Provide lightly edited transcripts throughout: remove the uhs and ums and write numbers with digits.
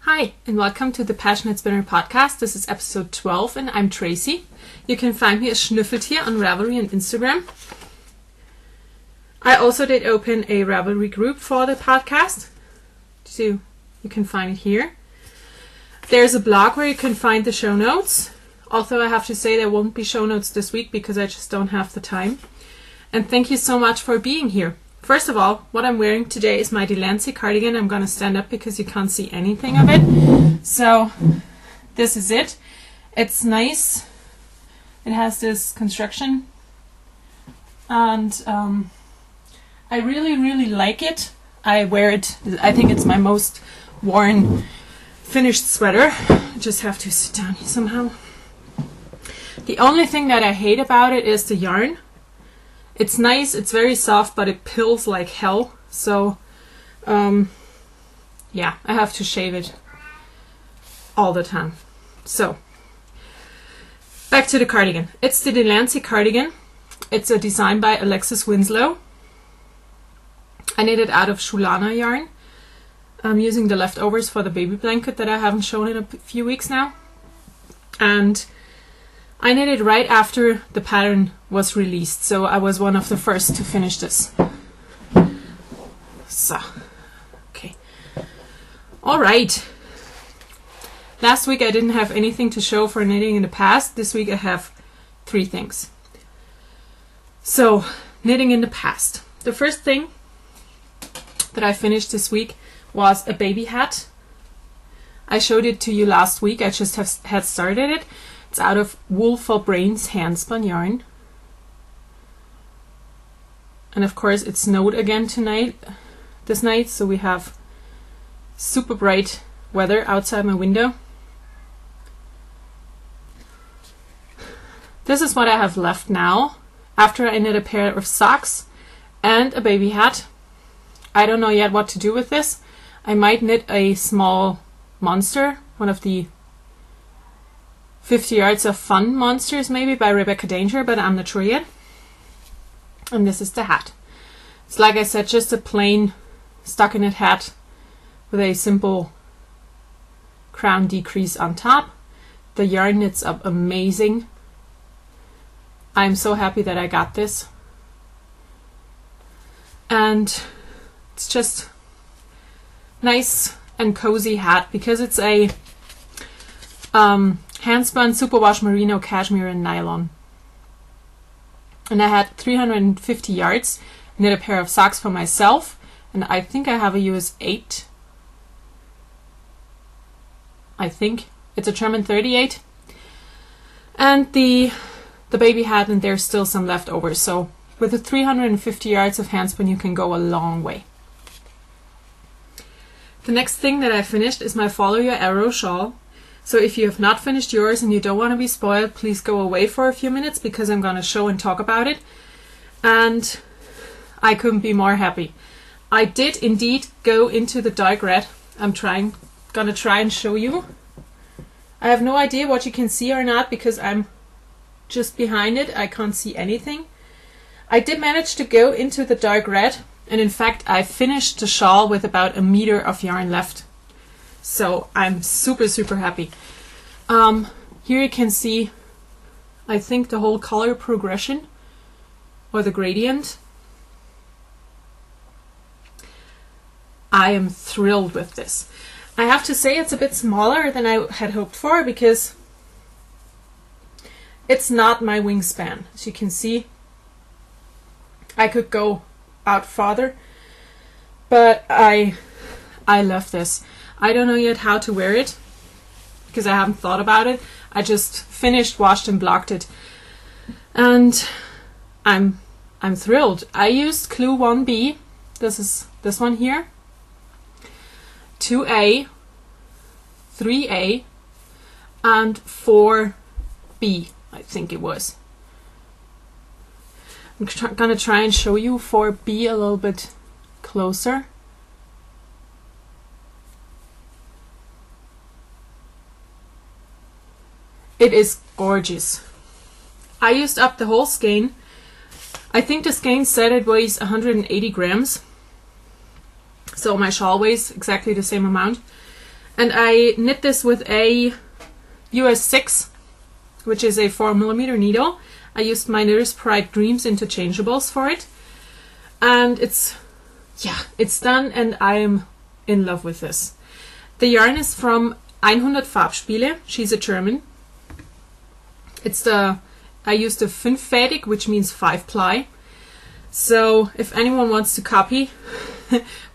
Hi, and welcome to the PassioKnit Spinner podcast. This is episode 12, and I'm Tracy. You can find me as Schnüffeltier on Ravelry and Instagram. I also did open a Ravelry group for the podcast, so you can find it here. There's a blog where you can find the show notes, although I have to say there won't be show notes this week because I just don't have the time. And thank you so much for being here. First of all, what I'm wearing today is my Delancey Cardigan. I'm going to stand up because you can't see anything of it. So this is it. It's nice. It has this construction. And I really like it. I wear it. I think it's my most worn finished sweater. I just have to sit down here somehow. The only thing that I hate about it is the yarn. It's nice, it's very soft, but it pills like hell. So, yeah, I have to shave it all the time. So, back to the cardigan. It's the Delancey Cardigan. It's a design by Alexis Winslow. I knit it out of Shulana yarn. I'm using the leftovers for the baby blanket that I haven't shown in a few weeks now. And I knit it right after the pattern was released, so I was one of the first to finish this. So, okay. Alright. Last week I didn't have anything to show for knitting in the past. This week I have 3 things. So, knitting in the past. The first thing that I finished this week was a baby hat. I showed it to you last week. I just had started it. It's out of Wool for Brains handspun yarn. And of course it snowed again this night, so we have super bright weather outside my window. This is what I have left now, after I knit a pair of socks and a baby hat. I don't know yet what to do with this. I might knit a small monster, one of the 50 Yards of Fun monsters maybe by Rebecca Danger, but I'm not sure yet. And this is the hat. It's like I said, just a plain stockinette hat with a simple crown decrease on top. The yarn knits up amazing. I'm so happy that I got this. And it's just nice and cozy hat because it's a handspun superwash merino cashmere and nylon. And I had 350 yards, knit a pair of socks for myself, and I think I have a US 8. I think it's a German 38. And the baby hat, and there's still some left over. So with the 350 yards of handspun you can go a long way. The next thing that I finished is my Follow Your Arrow shawl. So if you have not finished yours and you don't want to be spoiled, please go away for a few minutes because I'm going to show and talk about it. And I couldn't be more happy. I did indeed go into the dark red. I'm gonna try and show you. I have no idea what you can see or not because I'm just behind it. I can't see anything. I did manage to go into the dark red, and in fact I finished the shawl with about a meter of yarn left. So I'm super happy. Here you can see, I think, the whole color progression or the gradient. I am thrilled with this. I have to say it's a bit smaller than I had hoped for because it's not my wingspan. As you can see, I could go out farther, but I love this. I don't know yet how to wear it because I haven't thought about it. I just finished, washed and blocked it, and I'm thrilled. I used Clue 1B. This is this one here. 2A, 3A, and 4B, I think it was. I'm gonna try and show you 4B a little bit closer. It is gorgeous. I used up the whole skein. I think the skein said it weighs 180 grams. So my shawl weighs exactly the same amount. And I knit this with a US 6, which is a 4mm needle. I used my Knitter's Pride Dreams interchangeables for it. And it's done, and I am in love with this. The yarn is from 100 Farbspiele. She's a German. I used a 5-fädig, which means 5-ply. So if anyone wants to copy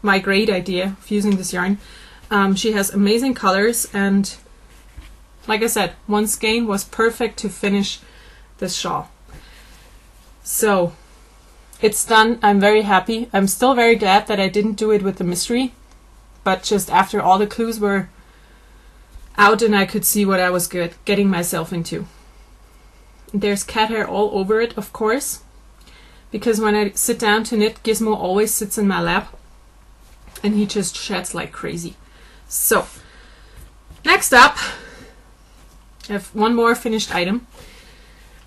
my great idea of using this yarn, she has amazing colors, and like I said, one skein was perfect to finish this shawl. So it's done. I'm very happy. I'm still very glad that I didn't do it with the mystery, but just after all the clues were out and I could see what I was getting myself into. There's cat hair all over it, of course, because when I sit down to knit, Gizmo always sits in my lap and he just sheds like crazy. So next up, I have one more finished item.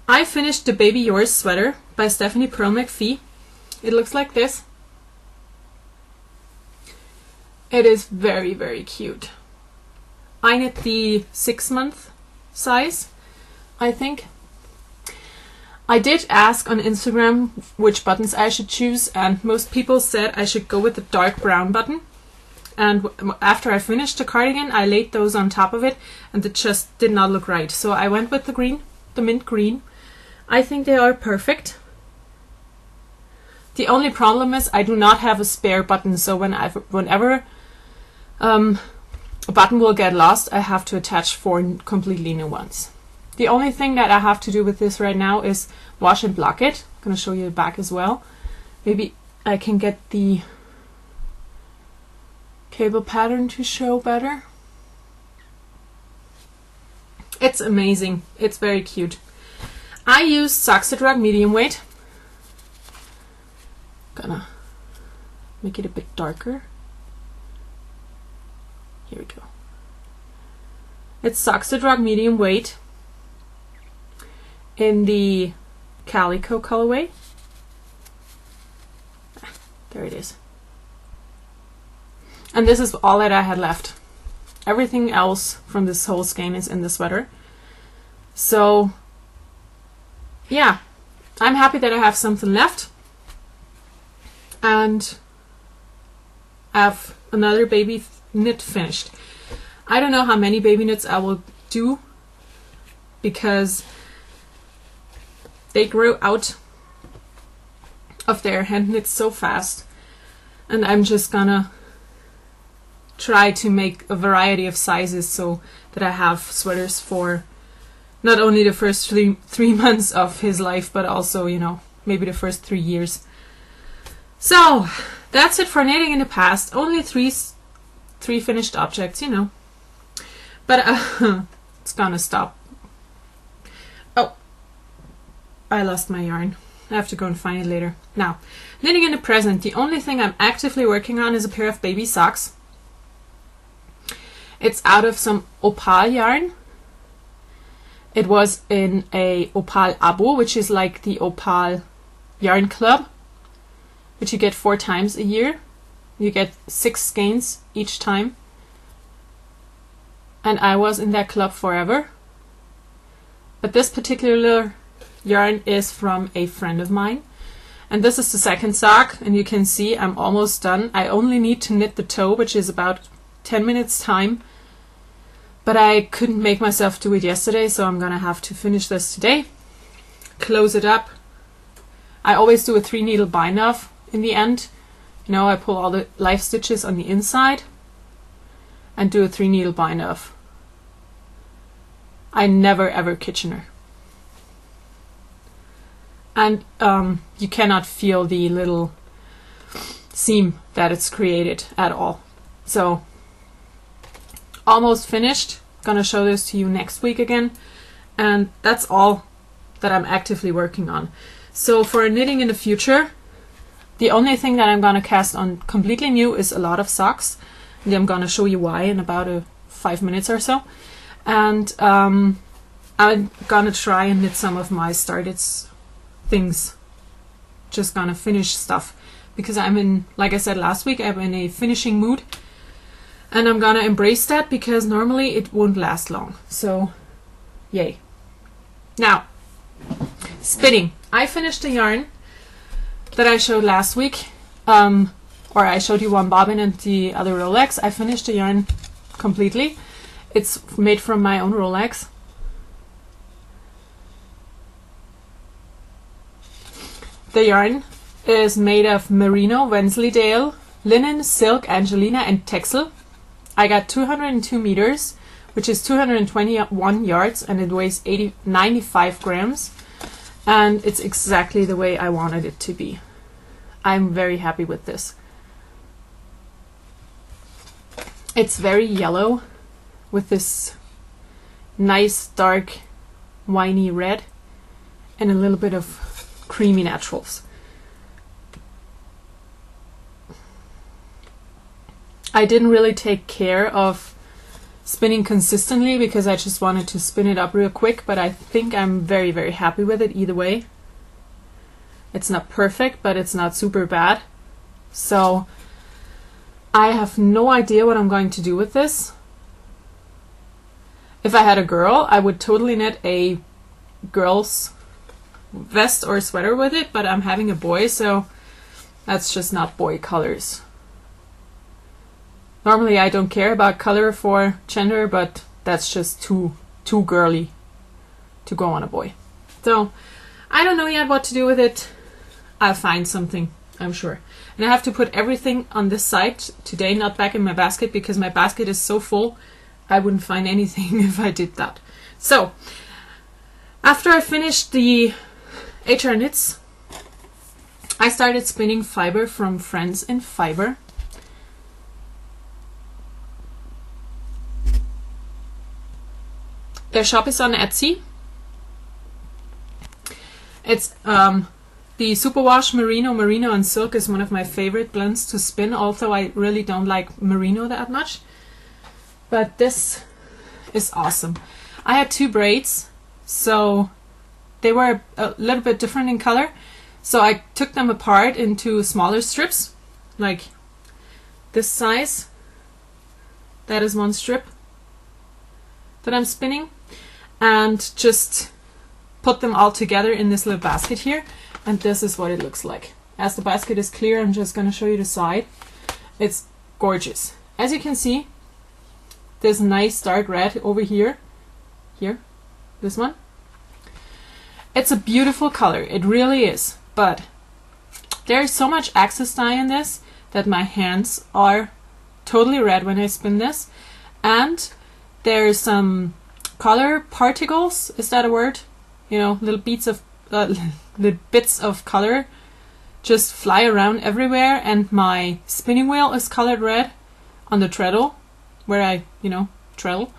I finished the Baby Yours sweater by Stephanie Pearl McPhee. It looks like this. It is very, very cute. I knit the 6-month size, I think. I did ask on Instagram which buttons I should choose, and most people said I should go with the dark brown button. And after I finished the cardigan, I laid those on top of it, and it just did not look right. So I went with the green, the mint green. I think they are perfect. The only problem is I do not have a spare button, so whenever a button will get lost, I have to attach 4 completely new ones. The only thing that I have to do with this right now is wash and block it. I'm going to show you the back as well. Maybe I can get the cable pattern to show better. It's amazing. It's very cute. I used Saxodrug medium weight. Gonna make it a bit darker. Here we go. It's Saxodrug medium weight in the Calico colorway. There it is. And this is all that I had left. Everything else from this whole skein is in the sweater. So yeah, I'm happy that I have something left. And I have another baby knit finished. I don't know how many baby knits I will do because they grow out of their hand knits so fast, and I'm just gonna try to make a variety of sizes so that I have sweaters for not only the first three months of his life, but also, you know, maybe the first 3 years. So that's it for knitting in the past. Only three finished objects, you know. But it's gonna stop. Oh, I lost my yarn. I have to go and find it later. Now, knitting in the present. The only thing I'm actively working on is a pair of baby socks. It's out of some Opal yarn. It was in a Opal Abo, which is like the Opal Yarn Club, which you get 4 times a year. You get 6 skeins each time. And I was in that club forever. But this particular yarn is from a friend of mine. And this is the second sock, and you can see I'm almost done. I only need to knit the toe, which is about 10 minutes time. But I couldn't make myself do it yesterday, so I'm gonna have to finish this today. Close it up. I always do a 3-needle bind off in the end. You know, I pull all the life stitches on the inside and do a 3-needle bind off. I never ever Kitchener. And you cannot feel the little seam that it's created at all. So almost finished. Gonna show this to you next week again, and that's all that I'm actively working on. So for knitting in the future, the only thing that I'm gonna cast on completely new is a lot of socks, and I'm gonna show you why in about 5 minutes or so. And I'm gonna try and knit some of my started things, just gonna finish stuff, because I'm in, like I said last week, I'm in a finishing mood. And I'm gonna embrace that because normally it won't last long. So, yay. Now, spinning. I finished the yarn that I showed last week. Or I showed you one bobbin and the other Rolex. I finished the yarn completely. It's made from my own Rolex. The yarn is made of merino, Wensleydale, linen, silk, angelina, and texel. I got 202 meters, which is 221 yards, and it weighs 95 grams. And it's exactly the way I wanted it to be. I'm very happy with this. It's very yellow with this nice dark winey red and a little bit of creamy naturals. I didn't really take care of spinning consistently because I just wanted to spin it up real quick, but I think I'm very, very happy with it either way. It's not perfect, but it's not super bad. So I have no idea what I'm going to do with this. If I had a girl, I would totally knit a girl's vest or sweater with it, but I'm having a boy, so that's just not boy colors. Normally I don't care about color for gender, but that's just too girly to go on a boy. So I don't know yet what to do with it. I'll find something, I'm sure. And I have to put everything on this side today, not back in my basket, because my basket is so full I wouldn't find anything if I did that. So after I finished the HR knits, I started spinning fiber from Friends in Fiber. Their shop is on Etsy. It's the Superwash Merino and Silk is one of my favorite blends to spin, although I really don't like merino that much. But this is awesome. I had 2 braids, so they were a little bit different in color. So I took them apart into smaller strips, like this size. That is one strip that I'm spinning. And just put them all together in this little basket here, and this is what it looks like. As the basket is clear, I'm just going to show you the side. It's gorgeous. As you can see, this nice dark red over here, this one. It's a beautiful color, it really is, but there's so much access dye in this that my hands are totally red when I spin this, and there's some color particles, is that a word? You know, little bits of color just fly around everywhere, and my spinning wheel is colored red on the treadle where I, treadle.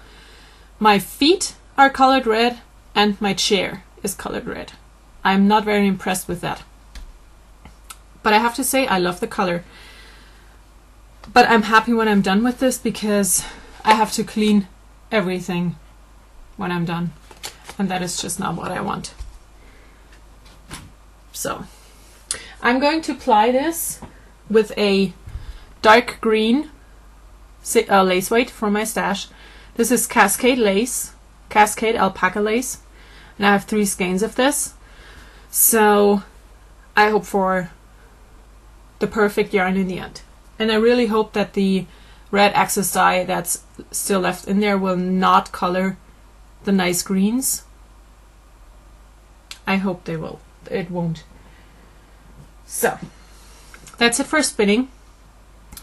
My feet are colored red and my chair is colored red. I'm not very impressed with that. But I have to say I love the color. But I'm happy when I'm done with this because I have to clean everything when I'm done, and that is just not what I want. So I'm going to ply this with a dark green lace weight from my stash. This is Cascade lace, Cascade alpaca lace, and I have 3 skeins of this. So I hope for the perfect yarn in the end, and I really hope that the red access dye that's still left in there will not color the nice greens. I hope they will. It won't. So that's it for spinning.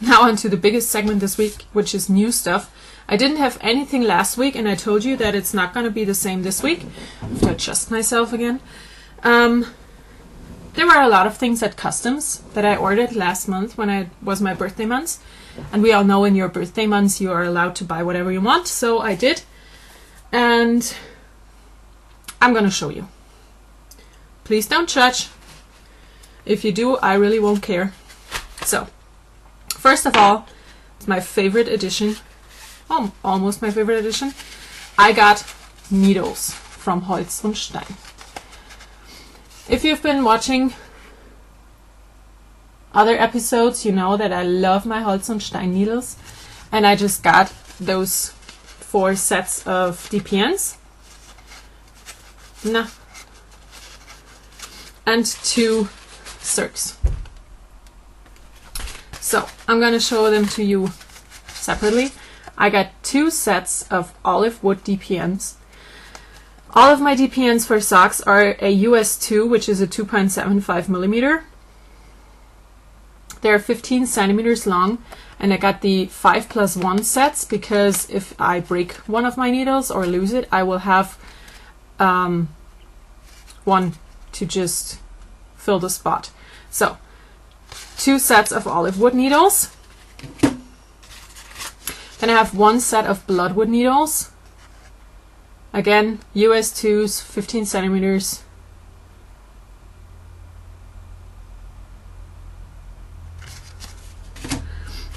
Now on to the biggest segment this week, which is new stuff. I didn't have anything last week, and I told you that it's not going to be the same this week. I have to adjust myself again. There were a lot of things at Customs that I ordered last month when it was my birthday month. And we all know in your birthday months you are allowed to buy whatever you want, so I did. And I'm going to show you. Please don't judge. If you do, I really won't care. So, first of all, it's my favorite edition. Almost my favorite edition. I got needles from Holi Sunshine. If you've been watching other episodes, you know that I love my Holi Sunshine needles. and I just got those 4 sets of DPNs. Nah. And 2 circs. So I'm going to show them to you separately. I got 2 sets of olive wood DPNs. All of my DPNs for socks are a US 2, which is a 2.75 millimeter. They're 15 centimeters long, and I got the 5+1 sets because if I break one of my needles or lose it, I will have one to just fill the spot. So 2 sets of olive wood needles. Then I have 1 set of bloodwood needles. Again, US 2s, 15 centimeters.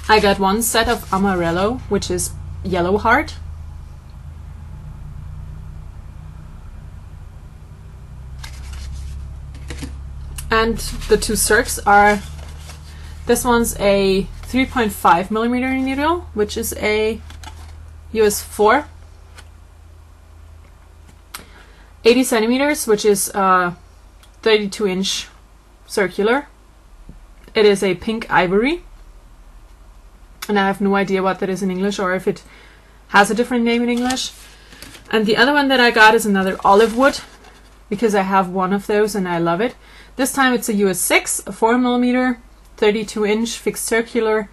I got 1 set of Amarello, which is yellow heart. And the 2 circs are, this one's a 3.5 millimeter needle, which is a US 4. 80 centimeters, which is 32-inch circular. It is a pink ivory. And I have no idea what that is in English, or if it has a different name in English. And the other one that I got is another olive wood, because I have one of those and I love it. This time it's a US 6, a 4 millimeter, 32-inch fixed circular.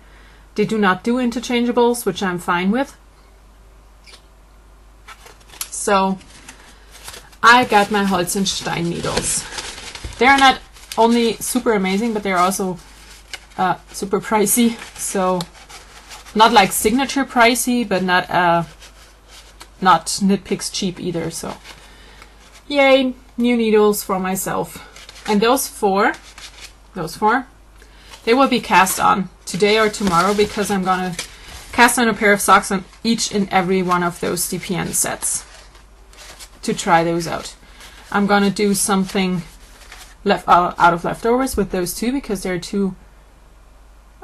They do not do interchangeables, which I'm fine with. So I got my Holi Sunshine needles. They're not only super amazing, but they're also super pricey. So not like signature pricey, but not Knitpicks cheap either. So yay, new needles for myself. And those four, they will be cast on today or tomorrow, because I'm gonna cast on a pair of socks on each and every one of those DPN sets to try those out. I'm gonna do something out of leftovers with those 2, because they're 2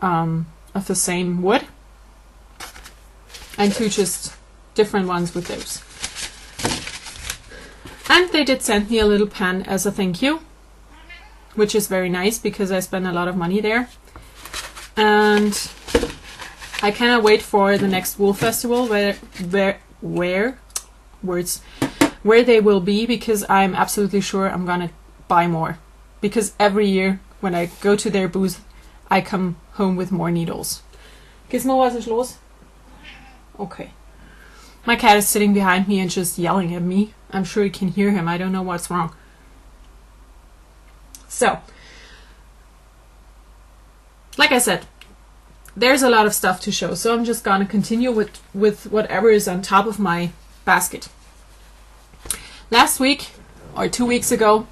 of the same wood, and 2 just different ones with those. And they did send me a little pen as a thank you, which is very nice because I spend a lot of money there. And I cannot wait for the next wool festival where they will be, because I'm absolutely sure I'm gonna buy more, because every year when I go to their booth I come home with more needles. Gizmo, was ist los? Okay. My cat is sitting behind me and just yelling at me. I'm sure you can hear him. I don't know what's wrong. So, like I said, there's a lot of stuff to show, so I'm just gonna continue with whatever is on top of my basket. Last week, or 2 weeks ago,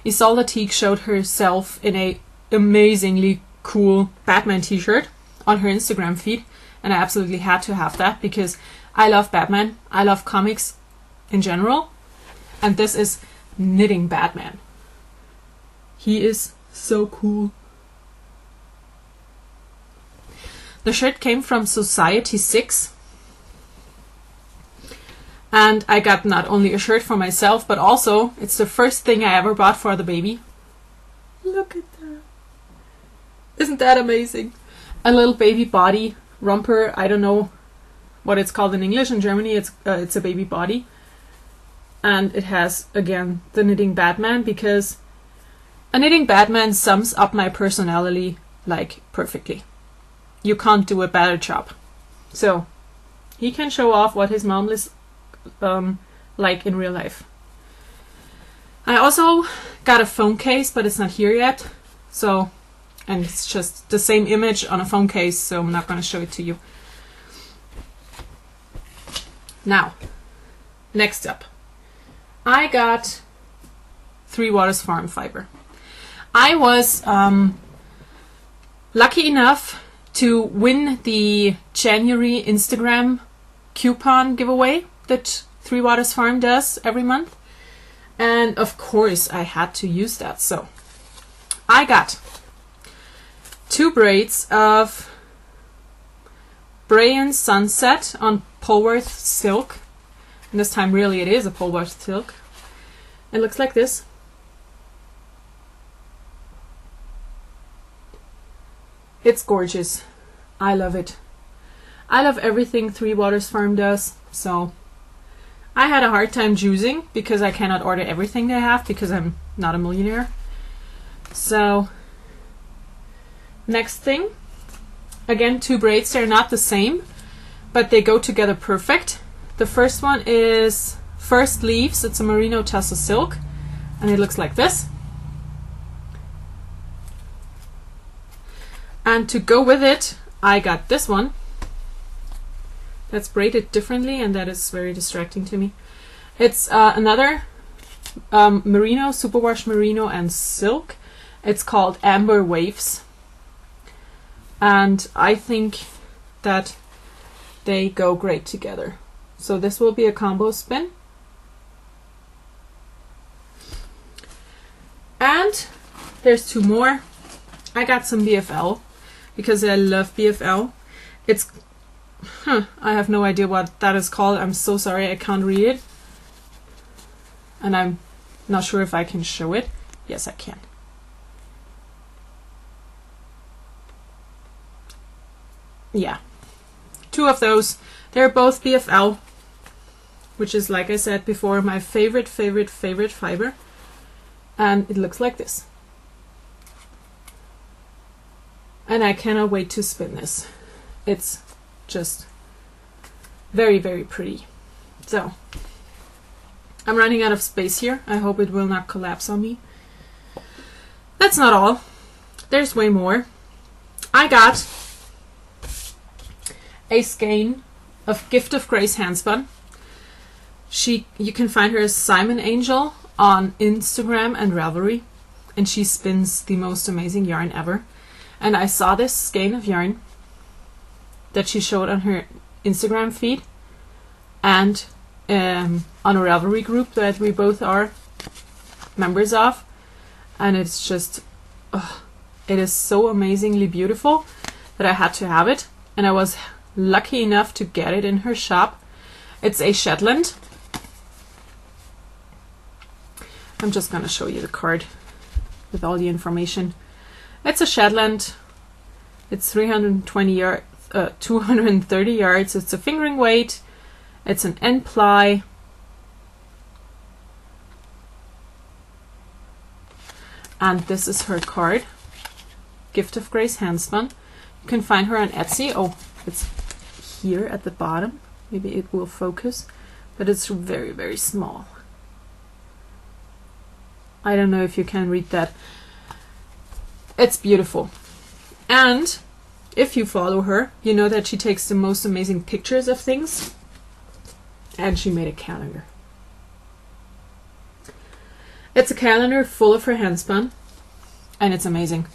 Isola showed herself in a amazingly cool Batman t-shirt on her Instagram feed, and I absolutely had to have that because I love Batman. I love comics in general, and this is knitting Batman. He is so cool. The shirt came from Society 6, and I got not only a shirt for myself, but also it's the first thing I ever bought for the baby. Look at that. Isn't that amazing? A little baby body romper. I don't know what it's called in English. In Germany it's a baby body, and it has again the knitting Batman, because a knitting Batman sums up my personality like perfectly. You can't do a better job. So he can show off what his mom is like in real life. I also got a phone case, but it's not here yet. So, and it's just the same image on a phone case, so I'm not going to show it to you. Now, next up, I got 3 Waters Farm fiber. I was lucky enough to win the January Instagram coupon giveaway that 3 Waters Farm does every month. And of course I had to use that. So I got 2 braids of Brayan Sunset on Polworth silk. And this time really it is a Polworth silk. It looks like this. It's gorgeous. I love it. I love everything Three Waters Farm does. So I had a hard time choosing because I cannot order everything they have because I'm not a millionaire. So next thing, again, 2 braids. They're not the same, but they go together perfect. The first one is First Leaves. It's a merino tassel silk, and it looks like this. And to go with it, I got this one. That's braided differently, and that is very distracting to me. It's another merino, superwash merino and silk. It's called Amber Waves. And I think that they go great together. So this will be a combo spin. And there's 2 more. I got some BFL because I love BFL. It's I have no idea what that is called. I'm so sorry, I can't read it. And I'm not sure if I can show it. Yes, I can. Yeah. 2 of those. They're both BFL, which is, like I said before, my favorite fiber. And it looks like this. And I cannot wait to spin this. It's just very, very pretty. So I'm running out of space here. I hope it will not collapse on me. That's not all. There's way more. I got a skein of Gift of Grace Handspun. You can find her as Simon Angel on Instagram and Ravelry, and she spins the most amazing yarn ever. And I saw this skein of yarn that she showed on her Instagram feed and on a Ravelry group that we both are members of, and it's just it is so amazingly beautiful that I had to have it, and I was lucky enough to get it in her shop. It's a Shetland. I'm just gonna show you the card with all the information. It's a Shetland. It's 320 yards, 230 yards. It's a fingering weight. It's an end ply. And this is her card. Gift of Grace Handspun. You can find her on Etsy. Oh, it's here at the bottom. Maybe it will focus, but it's very, very small. I don't know if you can read that. It's beautiful. And if you follow her, you know that she takes the most amazing pictures of things. And she made a calendar. It's a calendar full of her handspun, and it's amazing.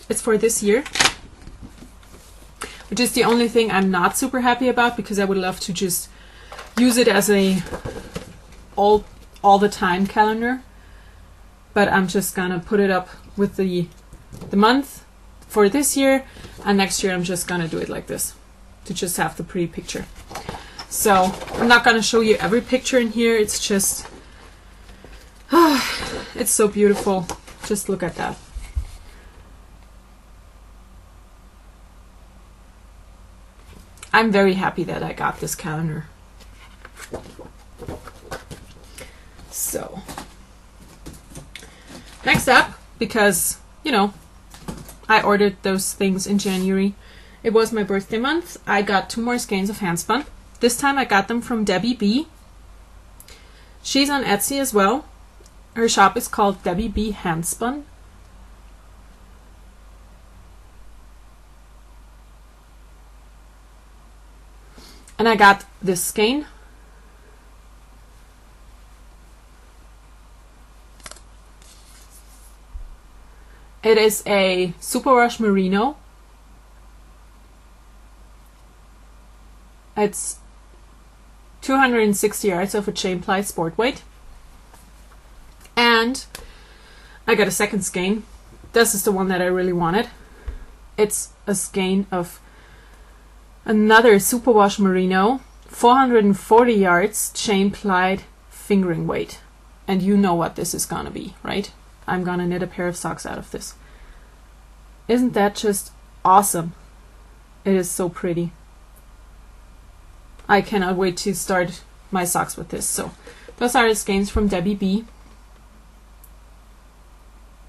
It's for this year, which is the only thing I'm not super happy about, because I would love to just use it as a all the time calendar. But I'm just gonna put it up with the month for this year, and next year I'm just gonna do it like this to just have the pretty picture. So I'm not gonna show you every picture in here. It's just it's so beautiful. Just look at that. I'm very happy that I got this calendar. So next up, because you know I ordered those things in January, it was my birthday month, I got 2 more skeins of handspun. This time I got them from Debbie B. She's on Etsy as well. Her shop is called Debbie B Handspun. And I got this skein. It is a superwash merino. It's 260 yards of a chain ply sport weight. And I got a second skein. This is the one that I really wanted. It's a skein of Another superwash merino, 440 yards, chain plied, fingering weight. And you know what this is gonna be, right? I'm gonna knit a pair of socks out of this. Isn't that just awesome? It is so pretty. I cannot wait to start my socks with this. So those are the skeins from Debbie B.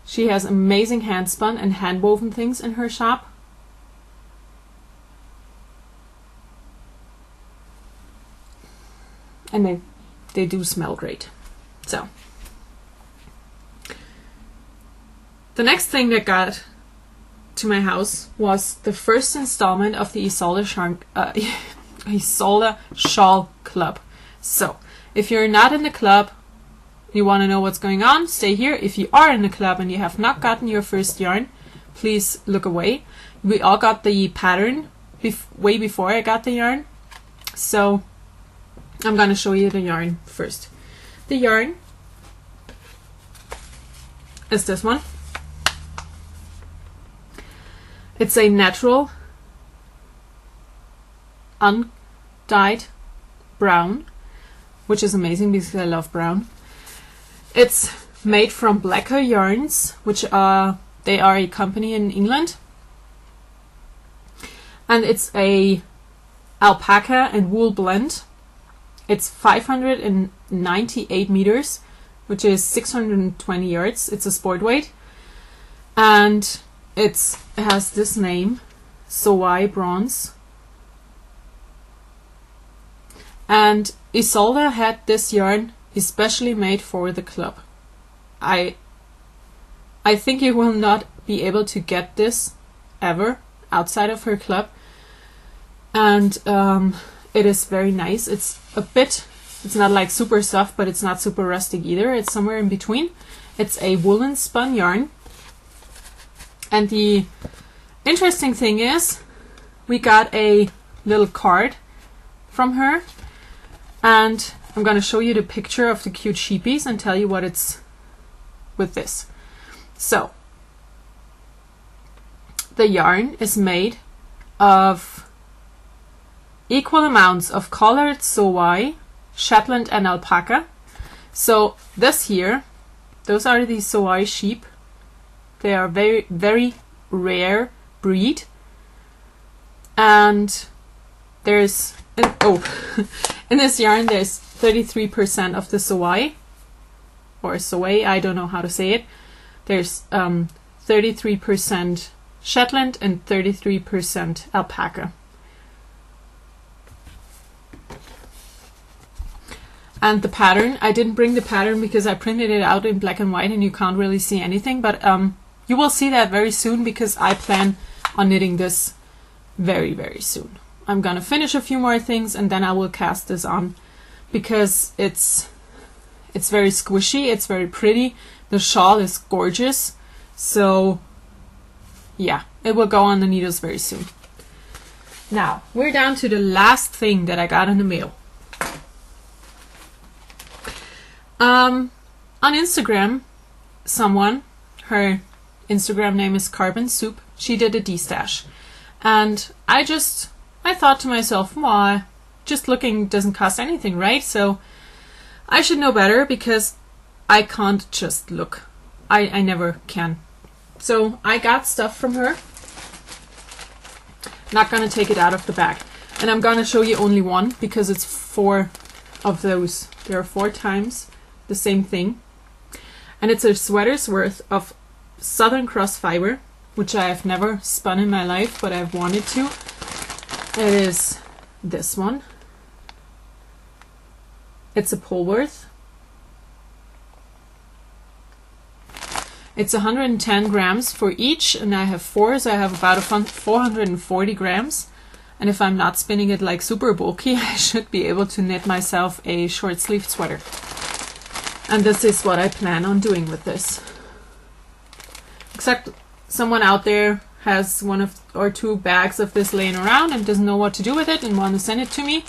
She has amazing hand spun and hand woven things in her shop. And they do smell great. So the next thing that got to my house was the first installment of the Isola Shark, Isola Shawl Club. So if you're not in the club, you want to know what's going on, stay here. If you are in the club and you have not gotten your first yarn, please look away. We all got the pattern way before I got the yarn. So I'm going to show you the yarn first. The yarn is this one. It's a natural undyed brown, which is amazing because I love brown. It's made from Blacker Yarns, which they are a company in England. And it's a alpaca and wool blend. It's 598 meters, which is 620 yards. It's a sport weight. And it has this name, Sowai Bronze. And Isolde had this yarn especially made for the club. I think you will not be able to get this ever outside of her club. And it is very nice. It's not like super soft, but it's not super rustic either. It's somewhere in between. It's a woolen spun yarn. And the interesting thing is, we got a little card from her, and I'm going to show you the picture of the cute sheepies and tell you what it's with this. So, the yarn is made of equal amounts of colored Sowai, Shetland and alpaca. So this here, those are the Sowai sheep. They are very, very rare breed. And there's, in this yarn there's 33% of the Sowai, or Sowai, I don't know how to say it. There's 33% Shetland and 33% alpaca. And the pattern, I didn't bring the pattern because I printed it out in black and white and you can't really see anything, but you will see that very soon because I plan on knitting this very, very soon. I'm gonna finish a few more things and then I will cast this on because it's very squishy, it's very pretty, the shawl is gorgeous, so yeah, it will go on the needles very soon. Now, we're down to the last thing that I got in the mail. On Instagram, someone, her Instagram name is Carbon Soup, she did a D-stash. And I thought to myself, well, just looking doesn't cost anything, right? So I should know better because I can't just look. I never can. So I got stuff from her. Not gonna take it out of the bag. And I'm gonna show you only one because it's 4 of those. There are 4 times the same thing. And it's a sweater's worth of Southern Cross fiber, which I have never spun in my life, but I've wanted to. It is this one. It's a Polworth. It's 110 grams for each, and I have 4, so I have about 440 grams. And if I'm not spinning it like super bulky, I should be able to knit myself a short-sleeved sweater. And this is what I plan on doing with this. Except someone out there has 1 or 2 bags of this laying around and doesn't know what to do with it and want to send it to me,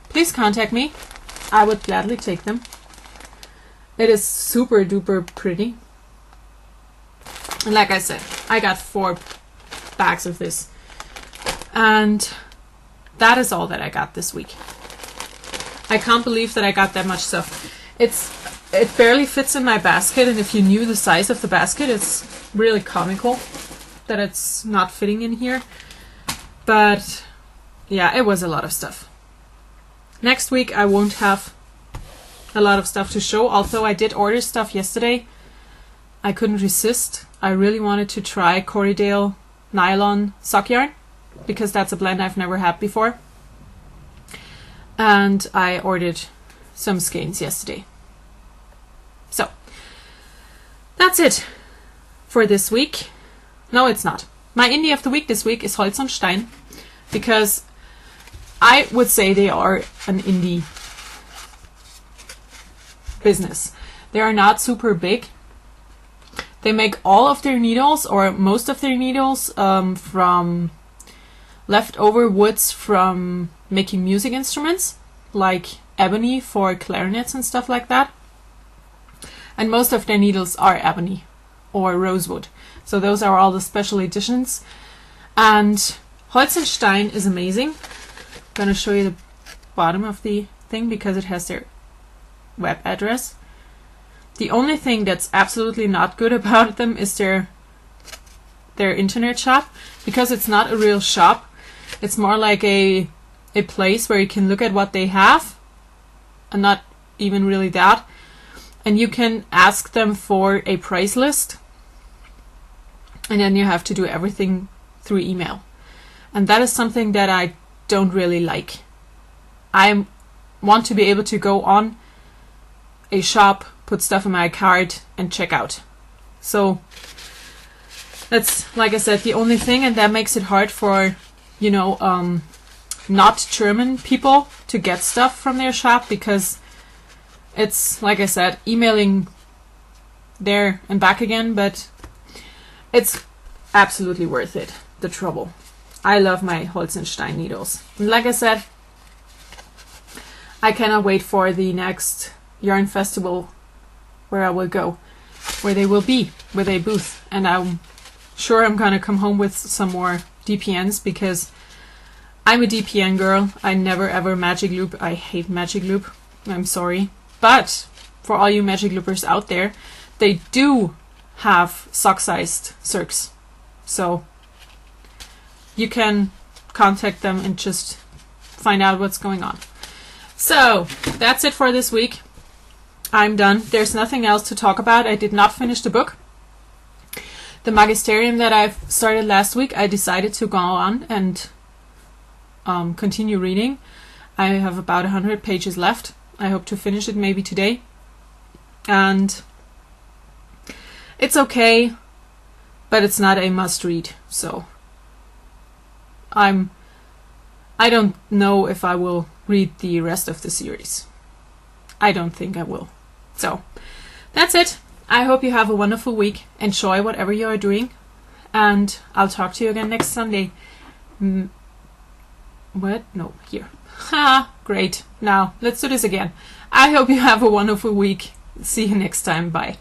please contact me. I would gladly take them. It is super duper pretty. And like I said, I got 4 bags of this. And that is all that I got this week. I can't believe that I got that much stuff. It barely fits in my basket, and if you knew the size of the basket, it's really comical that it's not fitting in here. But yeah, it was a lot of stuff. Next week I won't have a lot of stuff to show, although I did order stuff yesterday. I couldn't resist. I really wanted to try Corriedale nylon sock yarn, because that's a blend I've never had before. And I ordered some skeins yesterday. So that's it for this week. No, it's not. My indie of the week this week is Holi Sunshine, because I would say they are an indie business. They are not super big. They make all of their needles, or most of their needles, from leftover woods from making music instruments, like ebony for clarinets and stuff like that. And most of their needles are ebony or rosewood. So those are all the special editions. And Holi Sunshine is amazing. I'm going to show you the bottom of the thing because it has their web address. The only thing that's absolutely not good about them is their internet shop, because it's not a real shop. It's more like a place where you can look at what they have, and not even really that. And you can ask them for a price list, and then you have to do everything through email. And that is something that I don't really like. I want to be able to go on a shop, put stuff in my cart, and check out. So that's, like I said, the only thing, and that makes it hard for, not German people to get stuff from their shop, because it's, like I said, emailing there and back again, but it's absolutely worth it, the trouble. I love my Holi Sunshine needles. And like I said, I cannot wait for the next yarn festival where I will go, where they will be with a booth, and I'm sure I'm gonna come home with some more DPNs, because I'm a DPN girl. I never ever magic loop. I hate magic loop. I'm sorry. But for all you magic loopers out there, they do have sock-sized circs. So you can contact them and just find out what's going on. So that's it for this week. I'm done. There's nothing else to talk about. I did not finish the book. The Magisterium that I've started last week, I decided to go on and continue reading. I have about 100 pages left. I hope to finish it maybe today. And it's okay, but it's not a must read. So I don't know if I will read the rest of the series. I don't think I will. So that's it. I hope you have a wonderful week. Enjoy whatever you are doing, and I'll talk to you again next Sunday. What? No, here. Ha! Great. Now let's do this again. I hope you have a wonderful week. See you next time. Bye.